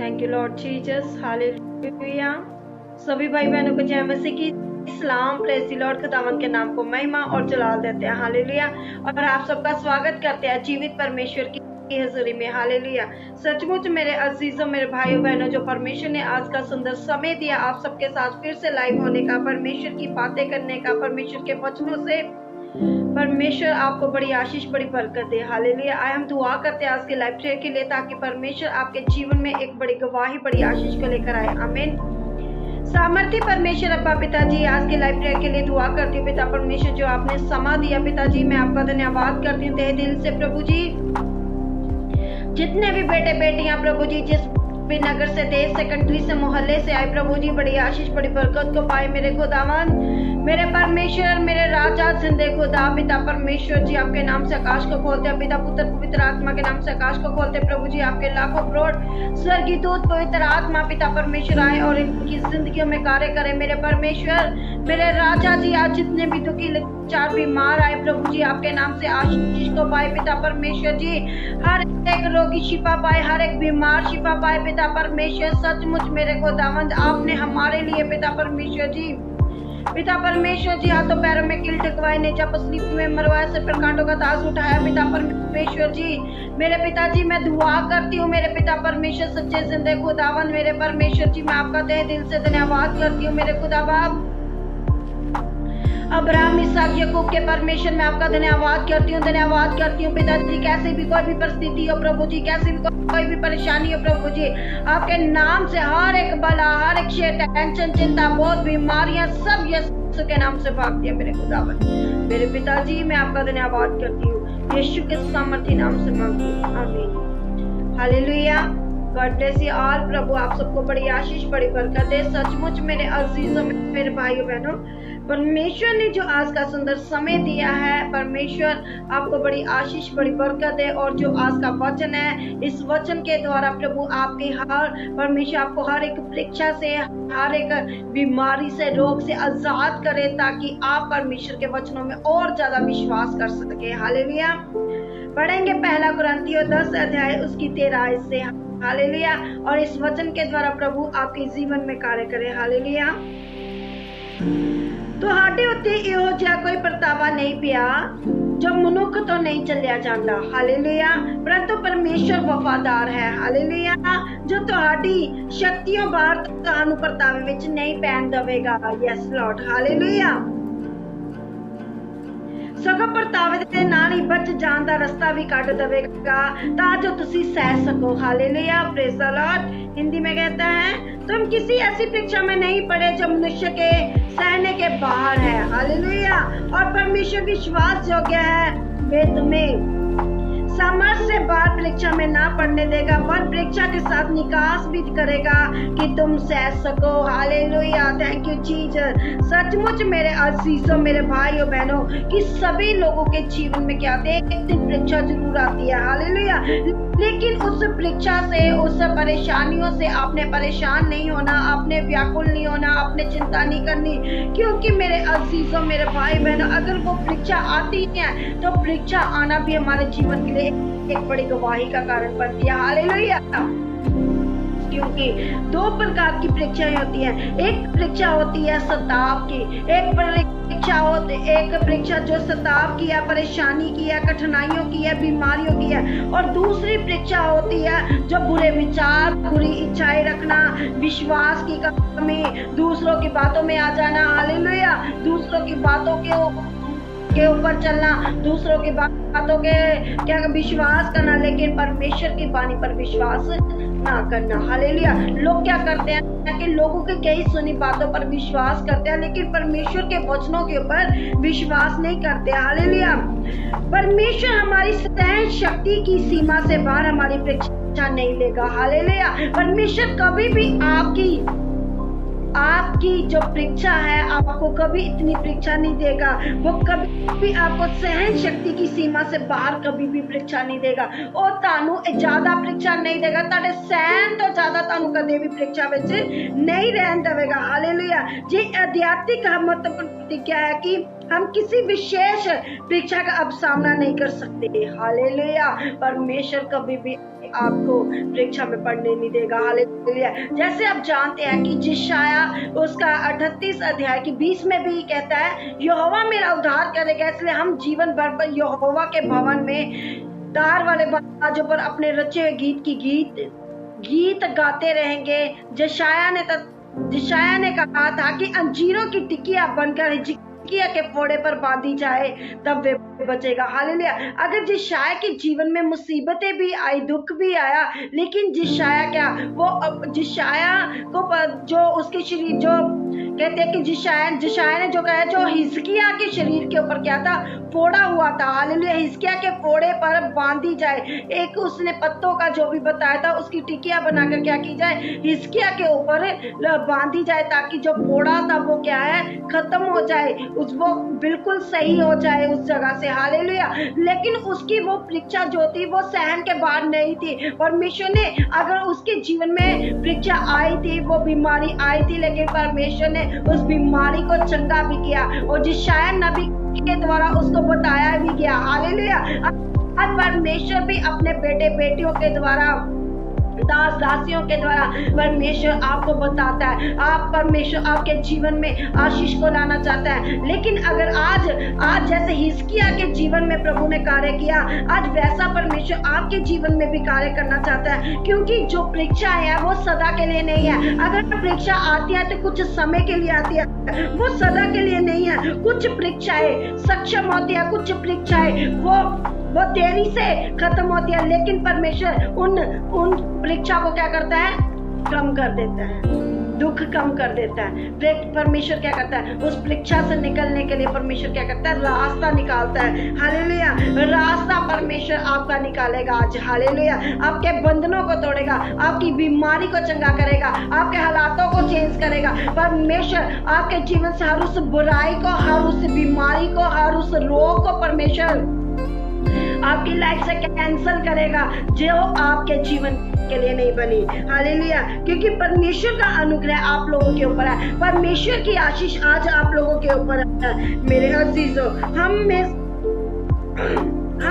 Thank you Lord Jesus, hallelujah. सभी भाई बहनों को जय मसीह की इस्लाम, प्रेज़ द लॉर्ड। खुदावंद के नाम को महिमा और जलाल देते हैं, हालेलुया। और आप सबका स्वागत करते हैं जीवित परमेश्वर की हजूरी में, हालेलुया। सचमुच मेरे अजीजों, मेरे भाइयों बहनों, जो परमेश्वर ने आज का सुंदर समय दिया आप सबके साथ फिर से लाइव होने का, परमेश्वर की बातें करने का, परमेश्वर के वचनों से परमेश्वर आपको बड़ी आशीष, बड़ी बरकत दे, हालेलुया। आए हम दुआ करते हैं आज के लाइव प्रेयर के लिए, ताकि परमेश्वर आपके जीवन में एक बड़ी गवाही, बड़ी आशीष को लेकर आए, आमीन। सामर्थी परमेश्वर अब्बा पिताजी, आज के लाइव प्रेयर के लिए दुआ करती हूँ पिता परमेश्वर, जो आपने समा दिया पिताजी, मैं आपका धन्यवाद करती हूँ तहे दिल से प्रभु जी। जितने भी बेटे बेटियां प्रभु जी, जिस भी नगर से, देश से, कंट्री से, मोहल्ले से आए प्रभु जी, बड़ी आशीष, बड़ी बरकत को पाए मेरे खुदावन, मेरे परमेश्वर, मेरे राजा जिंदे खुदा पिता परमेश्वर जी। आपके नाम से आकाश को खोलते हैं पिता, पुत्र, पवित्र आत्मा के नाम से आकाश को खोलते हैं प्रभु जी। आपके लाखों करोड़ स्वर्गीय दूत, पवित्र आत्मा पिता परमेश्वर आए और इनकी जिंदगियों में कार्य करे मेरे परमेश्वर, मेरे राजा जी। आज जितने भी दुखी लाचार बीमार आए प्रभु जी, आपके नाम से आशीष को पाए पिता परमेश्वर जी। हर एक रोगी शिफा पाए, हर एक बीमार शिफा पाए पिता परमेश्वर। सचमुच मेरे खुदावंद, आपने हमारे लिए पिता परमेश्वर जी, पिता परमेश्वर जी, हाथों पैरों में कील ठकवाए, नेजा पसली में मरवाया, सिर पर कांटों का ताज उठाया पिता परमेश्वर जी। मेरे पिताजी, मैं दुआ करती हूँ मेरे पिता परमेश्वर, सच्चे जिंदे खुदावन मेरे परमेश्वर जी, मैं आपका तहे दिल से धन्यवाद करती हूँ मेरे खुदा बाप। अब्राहम, इसहाक, याकूब के परमेश्वर, मैं आपका धन्यवाद करती हूँ पिताजी। कैसे भी कोई भी परिस्थिति हो प्रभु जी, कैसे भी कोई भी परेशानी हो प्रभु जी, आपके नाम से हर एक बला, हर एक टेंशन, चिंता, बहुत बीमारियां सब यीशु के नाम से भागती है मेरे खुदावन मेरे पिताजी। मैं आपका धन्यवाद करती हूँ यीशु के सामर्थी नाम से मांगती हूँ, आमीन, हालेलुया। God bless you all. प्रभु आप सबको बड़ी आशीष, बड़ी बरकत दे। सचमुच मेरे अजीजों, मेरे भाइयों बहनों, परमेश्वर ने जो आज का सुंदर समय दिया है, परमेश्वर आपको बड़ी आशीष, बड़ी बरकत है। और जो आज का वचन है, इस वचन के द्वारा प्रभु आपके परमेश्वर आपको हर एक परीक्षा से, हर एक बीमारी से, रोग से आजाद करे, ताकि आप परमेश्वर के वचनों में और ज्यादा विश्वास कर सके, हालेलुया। पढ़ेंगे पहला कुरिन्थियों 10 अध्याय उसकी 13 आयत से, हालेलुया। और इस वचन के द्वारा प्रभु आपके जीवन में कार्य करे, हालेलुया। ਤੁਹਾਡੇ ਉੱਤੇ ਇਹੋ ਜਿਹਾ ਕੋਈ ਪਰਤਾਵਾ ਨਹੀਂ ਪਿਆ ਜੋ ਮਨੁੱਖ ਤੋਂ ਨਹੀਂ ਚੱਲਿਆ ਜਾਂਦਾ, ਹਾਲੇਲੂਇਆ। परंतु परमेश्वर वफादार है, हालेलुया, जो ਤੁਹਾਡੀ ਸ਼ਕਤੀਆਂ ਬਾਹਰ ਤੁਹਾਨੂੰ ਪਰਤਾਵੇ ਵਿੱਚ ਨਹੀਂ ਪੈਣ ਦੇਵੇਗਾ, ਯੈਸ ਲॉर्ड, ਹਾਲੇਲੂਇਆ। सगों परतावे दे नाल ही बच जान दा रास्ता भी काट देवेगा, ताकि तुसी सह सको, hallelujah, praise the Lord. Hindi में कहता है, तुम किसी ऐसी परीक्षा में नहीं पड़े जो मनुष्य के सहने के बाहर है, हालेलुया। और परमेश्वर विश्वास योग्य है, वे तुम्हें सामर्थ्य से बाहर परीक्षा में ना पड़ने देगा, पर परीक्षा के साथ निकास भी करेगा कि तुम सह सको, हालेलुया। Thank you Jesus. सचमुच मेरे अजीजों, मेरे भाइयों बहनों, कि सभी लोगों के जीवन में क्या आते हैं, एक दिन परीक्षा जरूर आती है, हालेलुया। लेकिन उस परीक्षा से, उस परेशानियों से आपने परेशान नहीं होना, आपने व्याकुल नहीं होना, आपने चिंता नहीं करनी, क्योंकि मेरे अजीजों, मेरे भाई बहनों, अगर वो परीक्षा आती है तो परीक्षा आना भी हमारे जीवन के लिए एक बड़ी गवाही का कारण बनती है, हालेलुया। क्योंकि दो प्रकार की परीक्षाएं होती हैं। एक परीक्षा होती है सताव की, एक परीक्षा जो सताव की है, परेशानी की है, कठिनाइयों की है, बीमारियों की है। और दूसरी परीक्षा होती है जो बुरे विचार, बुरी इच्छाएं रखना, विश्वास की कमी, दूसरों की बातों में आ जाना, हालेलुया, दूसरों की बातों के ऊपर चलना, दूसरों की बातों के क्या विश्वास करना, लेकिन परमेश्वर की वाणी पर विश्वास ना करना, हालेलुया। लोग क्या करते हैं कि लोगों की कई सुनी बातों पर विश्वास करते हैं, लेकिन परमेश्वर के वचनों के ऊपर विश्वास नहीं करते, हालेलुया। परमेश्वर हमारी सहन शक्ति की सीमा से बाहर हमारी परीक्षा नहीं लेगा, हालेलुया। परमेश्वर कभी भी आपकी जो परीक्षा है, आपको कभी इतनी परीक्षा नहीं देगा, वो कभी भी आपको सहन शक्ति की सीमा से बाहर कभी भी परीक्षा नहीं देगा, और तानू ज्यादा परीक्षा नहीं देगा, ताड़े सहन तो ज्यादा तानू कदे भी परीक्षा विच नहीं रहन देगा, हालेलुया। जी आध्यात्मिक महत्वपूर्ण प्रतिज्ञा है कि हम किसी विशेष परीक्षा का अब सामना नहीं कर सकते, हालेलुया। परमेश्वर कभी भी आपको परीक्षा में पढ़ने नहीं देगा। हालेलुया। जैसे आप जानते हैं कि यशायाह उसका 38 अध्याय की 20 में भी कहता है यहोवा मेरा उद्धार करेगा, इसलिए हम जीवन भर यहोवा के भवन में तार वाले बाजों पर अपने रचे हुए गीत गाते रहेंगे। यशायाह ने कहा था कि अंजीरों की टिकिया बनकर हिजकिय्याह के फोड़े पर बांधी जाए तब वे बचेगा। हालेलुया। अगर यशायाह के जीवन में मुसीबतें भी आई, दुख भी आया, लेकिन यशायाह को जो उसके शरीर जो कहते हैं कि यशायाह ने जो कहा, जो हिजकिय्याह के शरीर के ऊपर क्या था, फोड़ा हुआ था। हालेलुया। हिजकिय्याह के फोड़े पर बांधी जाए, एक उसने पत्तों का जो भी बताया था उसकी टिकिया बनाकर क्या की जाए, हिजकिय्याह के ऊपर बांधी जाए, ताकि जो फोड़ा था वो क्या है, खत्म हो जाए, वो बिल्कुल सही हो जाए उस जगह से। हालेलुया। लेकिन उसकी वो परीक्षा जो थी वो सहन के बाहर नहीं थी। परमेश्वर ने अगर उसके जीवन में परीक्षा आई थी, वो बीमारी आई थी, लेकिन परमेश्वर ने उस बीमारी को चंगा भी किया और यशायाह नबी के द्वारा उसको बताया भी गया। हालेलुया। आज परमेश्वर भी अपने बेटे बेटियों के द्वारा, दास दासियों के द्वारा परमेश्वर आपको बताता है, परमेश्वर आपके जीवन में आशीष को लाना चाहता है। लेकिन अगर आज जैसे हिजकिय्याह के जीवन में प्रभु ने कार्य किया, आज वैसा परमेश्वर आपके जीवन में भी कार्य करना चाहता है, क्योंकि जो परीक्षाएं है वो सदा के लिए नहीं है। अगर परीक्षा आती है तो कुछ समय के लिए आती है, वो सदा के लिए नहीं है। कुछ परीक्षाएं सक्षम होती है, कुछ परीक्षाएं वो देरी से खत्म होती है, लेकिन परमेश्वर उन परीक्षा को क्या करता है, कम कर देता है, दुख कम कर देता है। परमेश्वर क्या करता है, उस परीक्षा से निकलने के लिए परमेश्वर क्या करता है, रास्ता निकालता है। हालेलुया। रास्ता परमेश्वर आपका निकालेगा आज। हालेलुया। आपके बंधनों को तोड़ेगा, आपकी बीमारी को चंगा करेगा, आपके हालातों को चेंज करेगा। परमेश्वर आपके जीवन से हर उस बुराई को, हर उस बीमारी को, हर उस रोग को परमेश्वर आपकी लाइफ से कैंसल करेगा जो आपके जीवन के लिए नहीं बनी। हालेलुया। क्योंकि परमेश्वर का अनुग्रह आप लोगों के ऊपर है, परमेश्वर की आशीष आज आप लोगों के ऊपर है। मेरे अजीजों, हम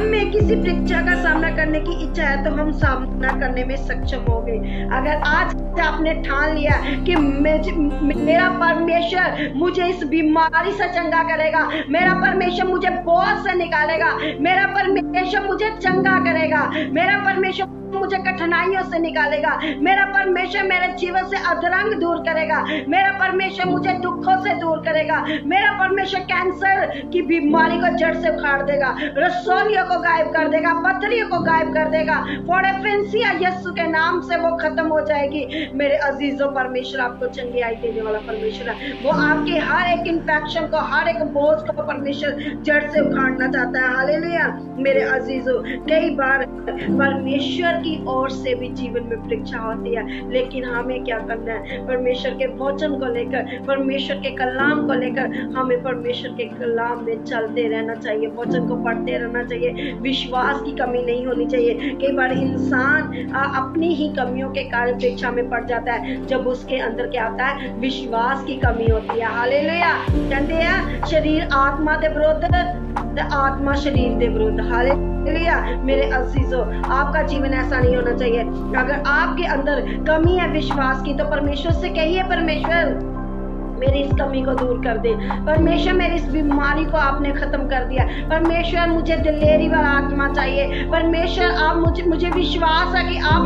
में किसी परीक्षा का सामना करने की इच्छा है तो हम सामना करने में सक्षम हो गए। अगर आज आपने ठान लिया कि मेरा परमेश्वर मुझे इस बीमारी से चंगा करेगा, मेरा परमेश्वर मुझे बोझ से निकालेगा, मेरा परमेश्वर मुझे चंगा करेगा, मेरा परमेश्वर मुझे कठिनाइयों से निकालेगा, मेरा परमेश्वर मेरे जीवन से अधरंग दूर करेगा, मेरा परमेश्वर मुझे दुखों से दूर करेगा, मेरा परमेश्वर कैंसर की बीमारी को जड़ से उखाड़ देगा, रसोलियों को गायब कर देगा, पथरियों को गायब कर देगा, फोड़ेफिंसिया यीशु के नाम से वो खत्म हो जाएगी। मेरे अजीजों, परमेश्वर आपको चंगाई देने वाला परमेश्वर है। वो आपके हर एक इंफेक्शन को, हर एक बोझ को परमेश्वर जड़ से उखाड़ना चाहता है। हालेलुया। मेरे अजीजों, कई बार परमेश्वर की ओर से भी जीवन में परीक्षा होती है, लेकिन हमें क्या करना है, परमेश्वर के वचन को लेकर, परमेश्वर के कलाम को लेकर हमें परमेश्वर के कलाम में चलते रहना चाहिए, वचन को पढ़ते रहना चाहिए। विश्वास की कमी नहीं होनी चाहिए। कई बार इंसान अपनी ही कमियों के कारण परीक्षा में पड़ जाता है, जब उसके अंदर क्या आता है, विश्वास की कमी होती है। हालेलुया। कहते हैं शरीर आत्मा के विरुद्ध, आत्मा शरीर के विरुद्ध। हालेलुया। मेरे अजीजों, आपका जीवन ऐसा नहीं होना चाहिए। अगर आपके अंदर कमी है विश्वास की, तो परमेश्वर से कहिए, परमेश्वर मेरी इस कमी को दूर कर दे, परमेश्वर मेरी इस बीमारी को आपने खत्म कर दिया, परमेश्वर मुझे दिलेरी वाला आत्मा चाहिए, परमेश्वर आप मुझे विश्वास है कि आप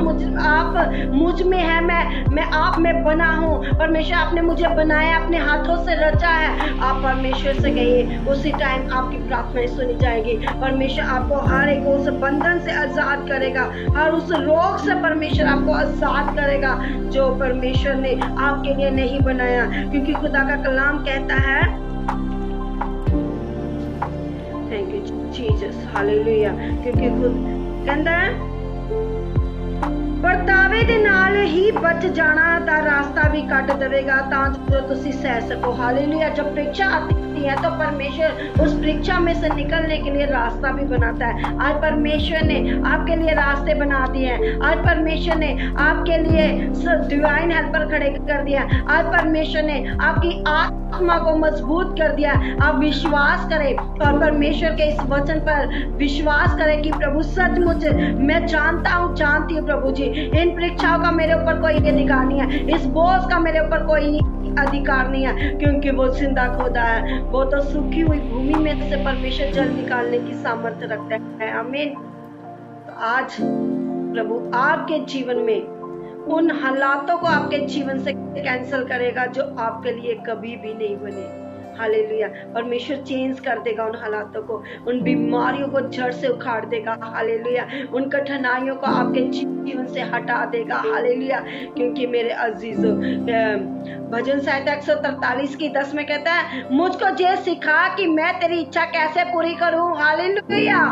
मुझ में है, मैं आप में बना हूँ, परमेश्वर आपने मुझे बनाया, अपने हाथों से रचा है। आप परमेश्वर से कहिए, उसी टाइम आपकी प्रार्थनाएं सुनी जाएगी। परमेश्वर आपको हर एक उस बंधन से आजाद करेगा, हर उस रोग से परमेश्वर आपको आजाद करेगा जो परमेश्वर ने आपके लिए नहीं बनाया। क्योंकि खुदा का कलाम कहता है, थैंक यू जीसस, हालेलुया, क्योंकि खुद कहता है, बर्तावे दे नाल ही बच जाना का रास्ता भी कट देगा ताकि तुसी सह सको। हालेलुया। जब परीक्षा आती है तो परमेश्वर उस परीक्षा में से निकलने के लिए रास्ता भी बनाता है। आज परमेश्वर ने आपके लिए रास्ते बना दिए हैं। आज परमेश्वर ने आपके लिए डिवाइन हेल्पर खड़े कर दिया। आज परमेश्वर ने आपकी आत्मा को मजबूत कर दिया। आप विश्वास करें और परमेश्वर के इस वचन पर विश्वास करें कि प्रभु सचमुच मैं जानता हूँ, जानती हूँ प्रभु जी, इन परीक्षाओं का मेरे ऊपर कोई अधिकार नहीं है, इस बोझ का मेरे ऊपर कोई अधिकार नहीं है, क्योंकि वो जिंदा खुदा है। वो तो सूखी हुई भूमि में से परमेश्वर जल निकालने की सामर्थ्य रखता है। आमीन। तो आज प्रभु आपके जीवन में उन हालातों को आपके जीवन से कैंसिल करेगा जो आपके लिए कभी भी नहीं बने। हालेलुया। परमेश्वर चेंज कर देगा उन हालातों को, उन बीमारियों को जड़ से उखाड़ देगा। हालेलुया। उन कठिनाइयों को आपके जीवन से हटा देगा। हालेलुया। क्योंकि मेरे अजीजों, भजन संहिता 143 की 10 में कहता है, मुझको ये सिखा कि मैं तेरी इच्छा कैसे पूरी करूं। हालेलुया।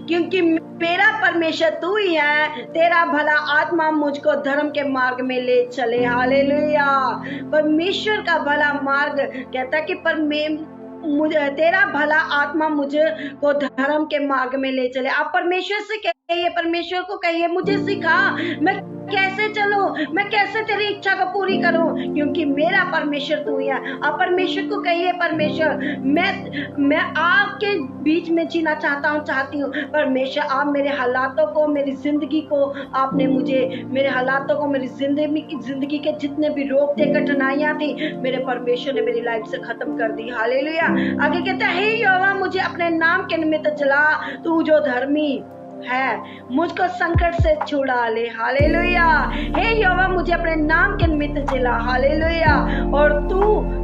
क्योंकि मेरा परमेश्वर तू ही है, तेरा भला आत्मा मुझको धर्म के मार्ग में ले चले। हालेलुया। परमेश्वर का भला मार्ग कहता है कि तेरा भला आत्मा मुझे को धर्म के मार्ग में ले चले। आप परमेश्वर से कहिए, परमेश्वर को कहिए, मुझे सिखा मैं कैसे चलूं, मैं कैसे तेरी इच्छा को पूरी करूं, क्योंकि मेरा परमेश्वर तू ही है। आप परमेश्वर को कहिए, परमेश्वर मैं आपके बीच में जीना चाहता हूं, चाहती हूँ। परमेश्वर आप मेरे हालातों को, मेरी जिंदगी को, आपने मुझे मेरे हालातों को, मेरी जिंदगी के जितने भी रोग थे, कठिनाइयां थी, मेरे परमेश्वर ने मेरी लाइफ से खत्म कर दी। हालेलुया। आगे कहता है, हे यहोवा मुझे अपने नाम के निमित्त जला, तू जो धर्मी है मुझको संकट से छुड़ा ले। हालेलुया। हे यहोवा मुझे अपने नाम के निमित्त जला। हालेलुया। और तू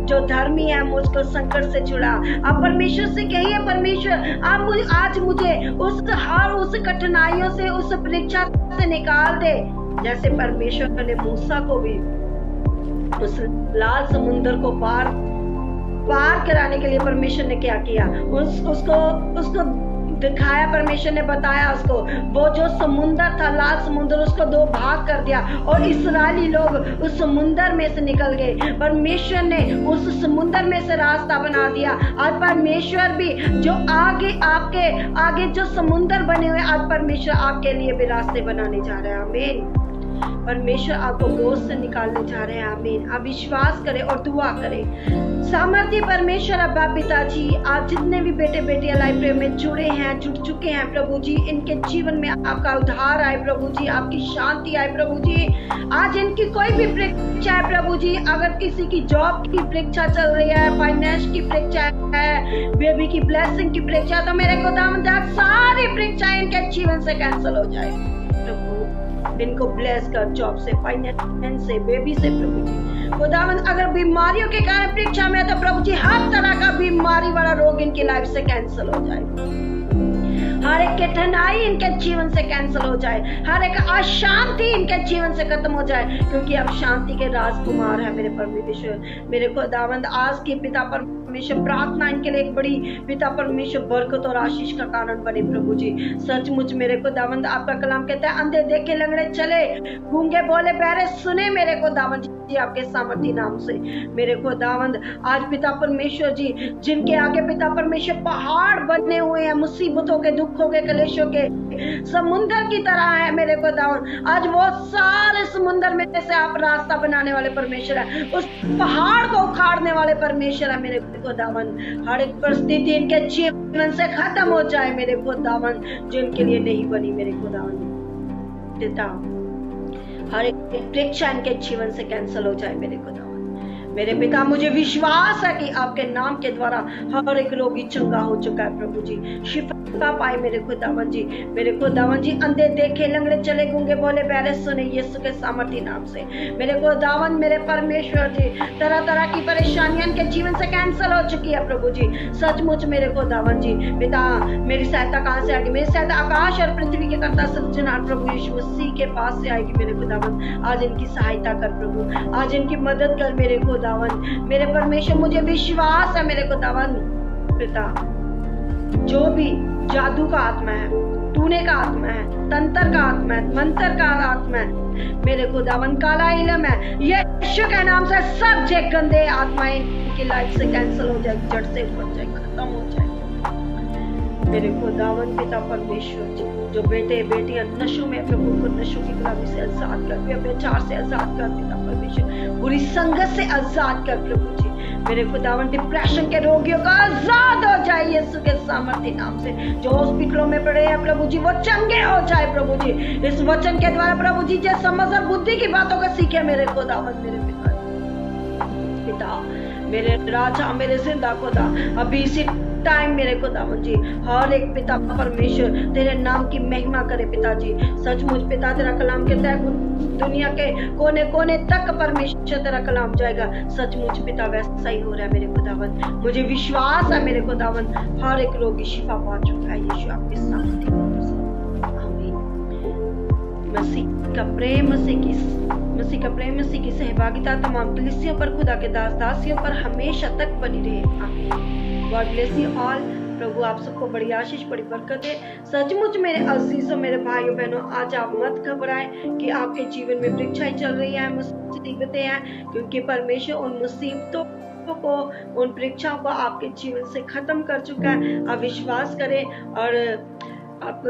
जो धर्मी है मुझको संकट से छुड़ा। आप परमेश्वर से कहिए, परमेश्वर आप आज मुझे उस कठिनाइयों से, उस परीक्षा से निकाल दे। जैसे परमेश्वर ने मूसा को भी उस लाल समुद्र को पार कराने के लिए परमेश्वर ने क्या किया, उसको दिखाया। परमेश्वर ने बताया उसको, वो जो समुंदर था, लाल समुंदर, उसको दो भाग कर दिया और इस्राएली लोग उस समुंदर में से निकल गए। परमेश्वर ने उस समुंदर में से रास्ता बना दिया। आज परमेश्वर भी जो आपके आगे जो समुंदर बने हुए, आज परमेश्वर आपके लिए भी रास्ते बनाने जा रहे हैं। आमीन। परमेश्वर आपको बोझ से निकालने जा रहे हैं। आमीन। आप विश्वास करें और दुआ करें। सामर्थ्य परमेश्वर अब्बा पिताजी, आप जितने भी बेटे बेटियां लाइव प्रेयर में जुड़ चुके हैं प्रभु जी, इनके जीवन में आपका उद्धार आए प्रभु जी, आपकी शांति आए प्रभु जी। आज इनकी कोई भी परीक्षा है प्रभु जी, अगर किसी की जॉब की परीक्षा चल रही है, फाइनेंस की परीक्षा है, बेबी की ब्लेसिंग की परीक्षा, तो मेरे खुदावंद सारी परीक्षाएं इनके जीवन से कैंसिल हो जाए प्रभु। इनको ब्लेस कर, जॉब से, फाइनेंस से, बेबी से प्रभु जी। खुदावंद अगर बीमारियों के कारण परीक्षा में है तो प्रभु जी हर तरह का बीमारी वाला रोग इनकी लाइफ से कैंसिल हो जाए। हर एक कठिनाई इनके जीवन से कैंसिल हो जाए, हर एक अशांति इनके जीवन से खत्म हो जाए, क्योंकि अब शांति के राजकुमार है मेरे परमेश्वर। मेरे खुदावंद आज के पिता परमेश्वर, प्रार्थना इनके लिए एक बड़ी पिता परमेश्वर बरकत और आशीष का कारण बने प्रभु जी। सचमुच मेरे खुदावंद आपका कलाम कहता है, अंधे देखे, लंगड़े चले, गूंगे बोले, बहरे सुने मेरे खुदावंद जी आपके सामर्थी नाम से। मेरे खुदावंद आज पिता परमेश्वर जी, जिनके आगे पिता परमेश्वर पहाड़ बने हुए हैं, मुसीबतों के, दुखों के, कलेशों के समुंदर की तरह है मेरे खुदावंद, आज वो सारे समुंदर में से आप रास्ता बनाने वाले परमेश्वर है, उस पहाड़ को उखाड़ने वाले परमेश्वर है मेरे खुदावंद। हर एक परिस्थिति इनके जीवन से खत्म हो जाए मेरे खुदावंद, जो इनके लिए नहीं बनी मेरे खुदावंद पिता। हर एक परीक्षा इनके जीवन से कैंसिल हो जाए मेरे खुदावंद। मेरे पिता मुझे विश्वास है कि आपके नाम के द्वारा हर एक रोगी चंगा हो चुका है प्रभु जी, शिफा पाए मेरे खुदावन जी। मेरे खुदावन जी अंधे देखे, लंगड़े चले, गूंगे बोले, बहरे सुने, यीशु के सामर्थी नाम से। मेरे खुदावन मेरे परमेश्वर जी, तरह तरह की परेशानियां इनके जीवन से कैंसिल हो चुकी है प्रभु जी। सचमुच मेरे खुदावन जी पिता, मेरी सहायता कहाँ से आएगी? मेरी सहायता आकाश और पृथ्वी के कर्ता सृजनहार प्रभु यीशु मसीह के पास से आएगी मेरे खुदावन। आज इनकी सहायता कर प्रभु, आज इनकी मदद कर मेरे खुदावन। मेरे परमेश्वर मुझे विश्वास है मेरे खुदावन पिता, जो भी जादू का आत्मा है टूने का आत्मा है, तंत्र का आत्मा है, मंत्र का आत्मा है मेरे खुदावन, काला इलम है, यीशु के नाम से सब जे गंदे आत्माएं इनकी लाइफ से कैंसिल हो जाए, जड़ से उतर जाए, खत्म हो जाए मेरे खुदावन पिता परमेश्वर जी। जो बेटे बेटियां नशों में, प्रभु को नशों की गुलामी से आजाद कर, व्यभिचार से आजाद कर पिता परमेश्वर, बुरी संगत से आजाद कर प्रभु जी मेरे खुदावन। डिप्रेशन के रोगियों का आजाद हो जाए यीशु के सामर्थ्य नाम से। जो हॉस्पिटलों में पड़े हैं प्रभु जी वो चंगे हो जाए प्रभु जी, इस वचन के द्वारा प्रभु जी जो समझ और बुद्धि की बातों को सीखे मेरे खुदावन, मेरे पिता मेरे राजा, मेरे जिंदा खुदा, अभी इसी टाइम मेरे खुदावन जी हर एक पिता परमेश्वर तेरे नाम की महिमा करे पिताजी। सचमुच पिता तेरा कलाम कहता है दुनिया के कोने कोने तक परमेश्वर तेरा कलाम जाएगा। सचमुच पिता वैसा ही हो रहा है मेरे खुदावन, मुझे विश्वास है मेरे खुदावन हर एक रोगी शिफा पा चुका है यीशु आपके सामने। आमीन। मसीह का प्रेम, मसीह का प्रेम, मसीह की सहभागिता तमाम कलीसियों पर, खुदा के दास दासियों पर हमेशा तक बनी रहे। आमीन। God bless you all. प्रभु आप सबको बड़ी आशीष, बड़ी बरकत है। सचमुच मेरे अजीजों, मेरे भाइयों बहनों, आज आप मत घबराएं कि आपके जीवन में परीक्षाएं चल रही हैं, मुसीबतें हैं, क्योंकि परमेश्वर उन मुसीबतों को, उन परीक्षाओं को आपके जीवन से खत्म कर चुका है। आप विश्वास करें और आप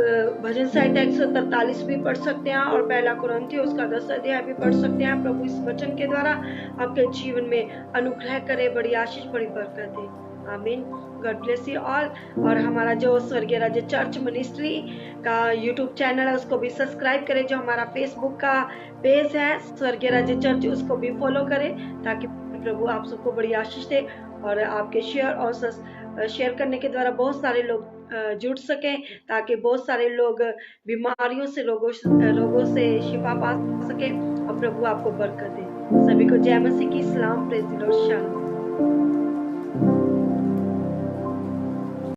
भजन संहिता 143 भी पढ़ सकते हैं और पहला कुरिन्थियों उसका 10 अध्याय भी पढ़ सकते हैं। प्रभु इस वचन के द्वारा आपके जीवन में अनुग्रह करे, बड़ी आशीष, बड़ी बरकत दे। आमीन। God bless you all. और हमारा जो स्वर्गीय राज्य चर्च मिनिस्ट्री का यूट्यूब चैनल है उसको भी सब्सक्राइब करें। जो हमारा फेसबुक का पेज है स्वर्गीय राज्य चर्च उसको भी फॉलो करें, ताकि प्रभु आप सबको बड़ी आशीष दे और आपके शेयर करने के द्वारा बहुत सारे लोग जुड़ सकें, ताकि बहुत सारे लोग बीमारियों से, रोगों से शिफा पा सके और प्रभु आपको बरकत दे। सभी को जय मसीह की सलाम, प्रेज़ द लॉर्ड, शालोम।